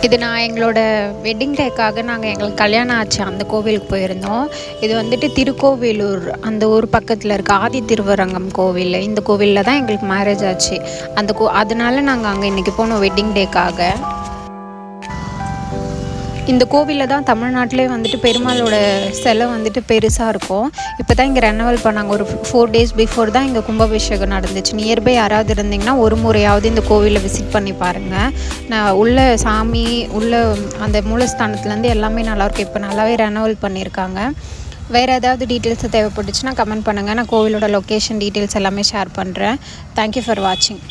இது நான் எங்களோட வெட்டிங் டேக்காக நாங்கள் எங்களுக்கு கல்யாணம் ஆச்சு அந்த கோவிலுக்கு போயிருந்தோம். இது வந்துட்டு திருக்கோவிலூர் அந்த ஊர் பக்கத்தில் இருக்க ஆதி திருவரங்கம் கோவில். இந்த கோவிலில் தான் எங்களுக்கு மேரேஜ் ஆச்சு. அதனால நாங்கள் அங்கே இன்றைக்கி போனோம் வெட்டிங் டேக்காக. இந்த கோவிலில் தான் தமிழ்நாட்டிலே வந்துட்டு பெருமாளோட சிலை வந்துட்டு பெருசாக இருக்கும். இப்போ தான் இங்கே ரெனவல் பண்ணாங்க. ஒரு 4 days பிஃபோர் தான் இங்கே கும்பாபிஷேகம் நடந்துச்சு. நியர்பை யாராவது இருந்தீங்கன்னா ஒரு முறையாவது இந்த கோவிலை விசிட் பண்ணி பாருங்கள். நான் உள்ள சாமி உள்ள அந்த மூலஸ்தானத்துலேருந்து எல்லாமே நல்லாயிருக்கும். இப்போ நல்லாவே ரெனவல் பண்ணியிருக்காங்க. வேறு ஏதாவது டீட்டெயில்ஸ் தேவைப்பட்டுச்சுன்னா கமெண்ட் பண்ணுங்கள். நான் கோவிலோட லொக்கேஷன் டீட்டெயில்ஸ் எல்லாமே ஷேர் பண்ணுறேன். தேங்க்யூ ஃபார் வாட்சிங்.